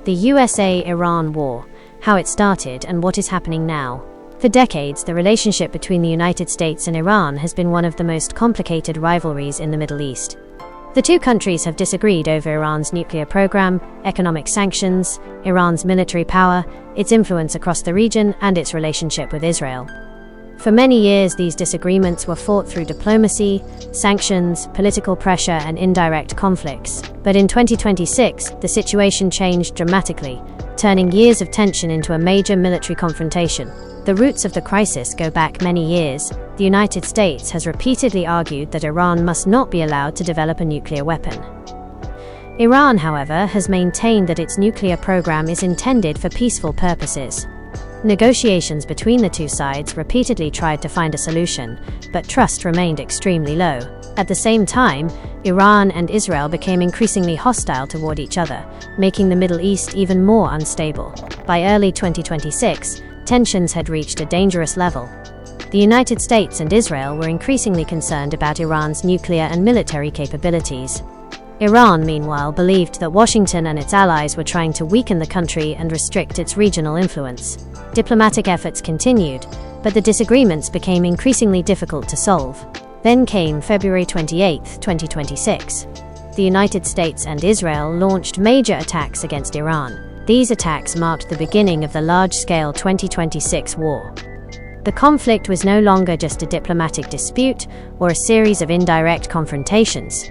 The USA-Iran War, how it started and what is happening now. For decades, the relationship between the United States and Iran has been one of the most complicated rivalries in the Middle East. The two countries have disagreed over Iran's nuclear program, economic sanctions, Iran's military power, its influence across the region, and its relationship with Israel. For many years, these disagreements were fought through diplomacy, sanctions, political pressure, and indirect conflicts. But in 2026, the situation changed dramatically, turning years of tension into a major military confrontation. The roots of the crisis go back many years. The United States has repeatedly argued that Iran must not be allowed to develop a nuclear weapon. Iran, however, has maintained that its nuclear program is intended for peaceful purposes. Negotiations between the two sides repeatedly tried to find a solution, but trust remained extremely low. At the same time, Iran and Israel became increasingly hostile toward each other, making the Middle East even more unstable. By early 2026, tensions had reached a dangerous level. The United States and Israel were increasingly concerned about Iran's nuclear and military capabilities. Iran, meanwhile, believed that Washington and its allies were trying to weaken the country and restrict its regional influence. Diplomatic efforts continued, but the disagreements became increasingly difficult to solve. Then came February 28, 2026. The United States and Israel launched major attacks against Iran. These attacks marked the beginning of the large-scale 2026 war. The conflict was no longer just a diplomatic dispute or a series of indirect confrontations.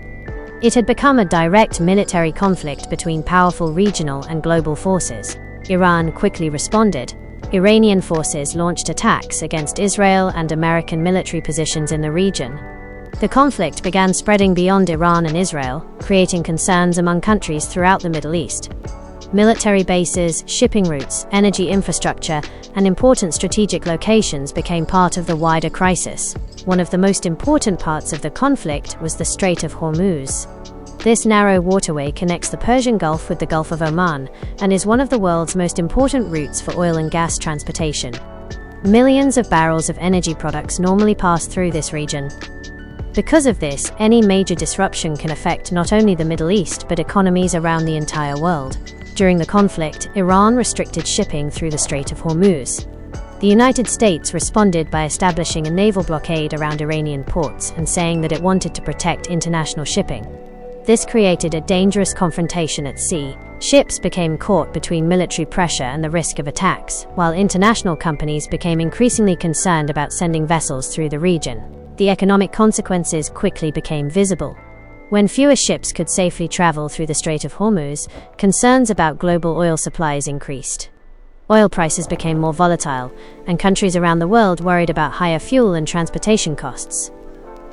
It had become a direct military conflict between powerful regional and global forces. Iran quickly responded. Iranian forces launched attacks against Israel and American military positions in the region. The conflict began spreading beyond Iran and Israel, creating concerns among countries throughout the Middle East. Military bases, shipping routes, energy infrastructure, and important strategic locations became part of the wider crisis. One of the most important parts of the conflict was the Strait of Hormuz. This narrow waterway connects the Persian Gulf with the Gulf of Oman and is one of the world's most important routes for oil and gas transportation. Millions of barrels of energy products normally pass through this region. Because of this, any major disruption can affect not only the Middle East but economies around the entire world. During the conflict, Iran restricted shipping through the Strait of Hormuz. The United States responded by establishing a naval blockade around Iranian ports and saying that it wanted to protect international shipping. This created a dangerous confrontation at sea. Ships became caught between military pressure and the risk of attacks, while international companies became increasingly concerned about sending vessels through the region. The economic consequences quickly became visible. When fewer ships could safely travel through the Strait of Hormuz, concerns about global oil supplies increased. Oil prices became more volatile, and countries around the world worried about higher fuel and transportation costs.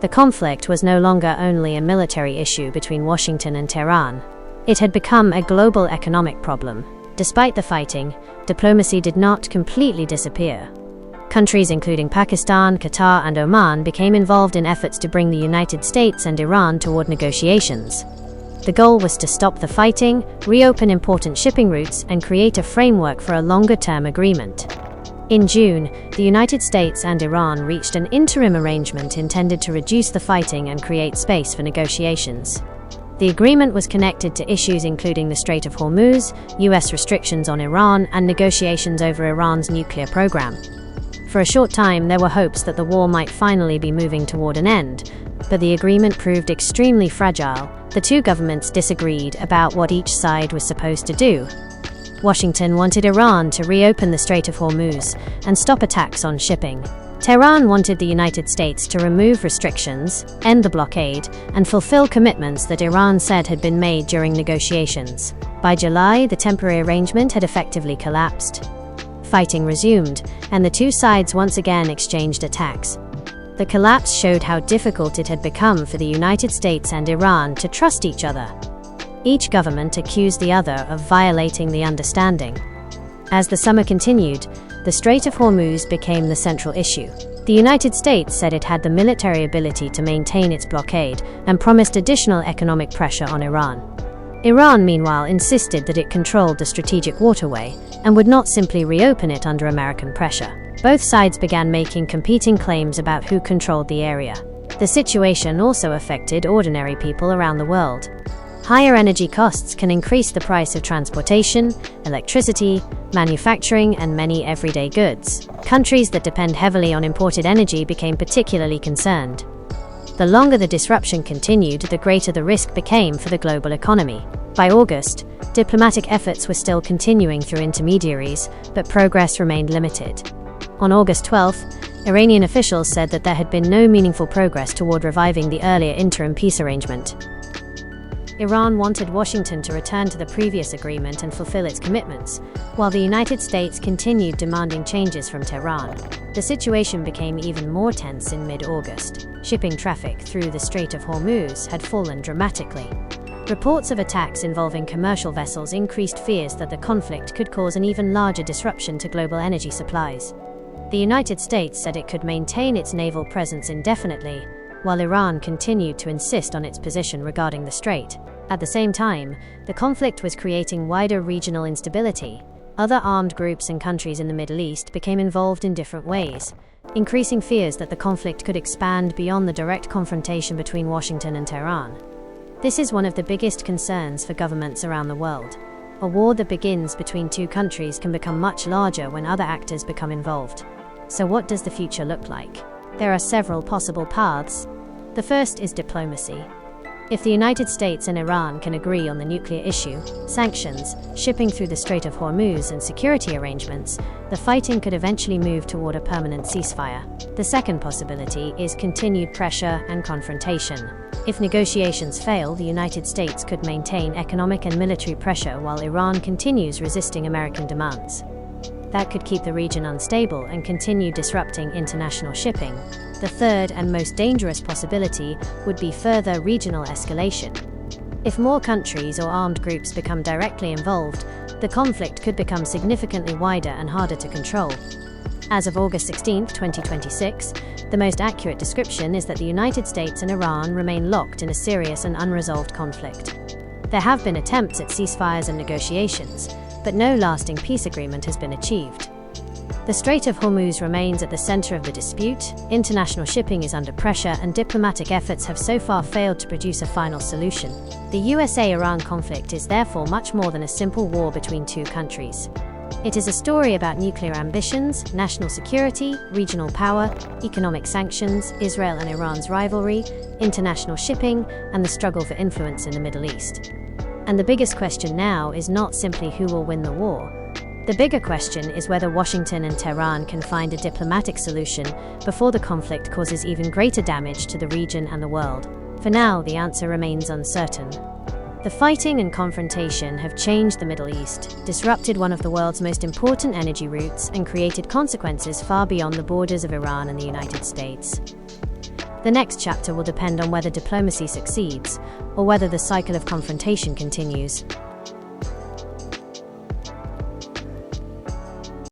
The conflict was no longer only a military issue between Washington and Tehran. It had become a global economic problem. Despite the fighting, diplomacy did not completely disappear. Countries including Pakistan, Qatar, and Oman became involved in efforts to bring the United States and Iran toward negotiations. The goal was to stop the fighting, reopen important shipping routes, and create a framework for a longer-term agreement. In June, the United States and Iran reached an interim arrangement intended to reduce the fighting and create space for negotiations. The agreement was connected to issues including the Strait of Hormuz, U.S. restrictions on Iran, and negotiations over Iran's nuclear program. For a short time, there were hopes that the war might finally be moving toward an end, but the agreement proved extremely fragile. The two governments disagreed about what each side was supposed to do. Washington wanted Iran to reopen the Strait of Hormuz and stop attacks on shipping. Tehran wanted the United States to remove restrictions, end the blockade, and fulfill commitments that Iran said had been made during negotiations. By July, the temporary arrangement had effectively collapsed. Fighting resumed, and the two sides once again exchanged attacks. The collapse showed how difficult it had become for the United States and Iran to trust each other. Each government accused the other of violating the understanding. As the summer continued, the Strait of Hormuz became the central issue. The United States said it had the military ability to maintain its blockade and promised additional economic pressure on Iran. Iran, meanwhile, insisted that it controlled the strategic waterway and would not simply reopen it under American pressure. Both sides began making competing claims about who controlled the area. The situation also affected ordinary people around the world. Higher energy costs can increase the price of transportation, electricity, manufacturing, and many everyday goods. Countries that depend heavily on imported energy became particularly concerned. The longer the disruption continued, the greater the risk became for the global economy. By August, diplomatic efforts were still continuing through intermediaries, but progress remained limited. On August 12th, Iranian officials said that there had been no meaningful progress toward reviving the earlier interim peace arrangement. Iran wanted Washington to return to the previous agreement and fulfill its commitments, while the United States continued demanding changes from Tehran. The situation became even more tense in mid-August. Shipping traffic through the Strait of Hormuz had fallen dramatically. Reports of attacks involving commercial vessels increased fears that the conflict could cause an even larger disruption to global energy supplies. The United States said it could maintain its naval presence indefinitely, while Iran continued to insist on its position regarding the strait. At the same time, the conflict was creating wider regional instability. Other armed groups and countries in the Middle East became involved in different ways, increasing fears that the conflict could expand beyond the direct confrontation between Washington and Tehran. This is one of the biggest concerns for governments around the world. A war that begins between two countries can become much larger when other actors become involved. So what does the future look like? There are several possible paths. The first is diplomacy. If the United States and Iran can agree on the nuclear issue, sanctions, shipping through the Strait of Hormuz, and security arrangements, the fighting could eventually move toward a permanent ceasefire. The second possibility is continued pressure and confrontation. If negotiations fail, the United States could maintain economic and military pressure while Iran continues resisting American demands. That could keep the region unstable and continue disrupting international shipping. The third and most dangerous possibility would be further regional escalation. If more countries or armed groups become directly involved, the conflict could become significantly wider and harder to control. As of August 16, 2026, the most accurate description is that the United States and Iran remain locked in a serious and unresolved conflict. There have been attempts at ceasefires and negotiations, but no lasting peace agreement has been achieved. The Strait of Hormuz remains at the center of the dispute, international shipping is under pressure, and diplomatic efforts have so far failed to produce a final solution. The USA-Iran conflict is therefore much more than a simple war between two countries. It is a story about nuclear ambitions, national security, regional power, economic sanctions, Israel and Iran's rivalry, international shipping, and the struggle for influence in the Middle East. And the biggest question now is not simply who will win the war. The bigger question is whether Washington and Tehran can find a diplomatic solution before the conflict causes even greater damage to the region and the world. For now, the answer remains uncertain. The fighting and confrontation have changed the Middle East, disrupted one of the world's most important energy routes, and created consequences far beyond the borders of Iran and the United States. The next chapter will depend on whether diplomacy succeeds, or whether the cycle of confrontation continues.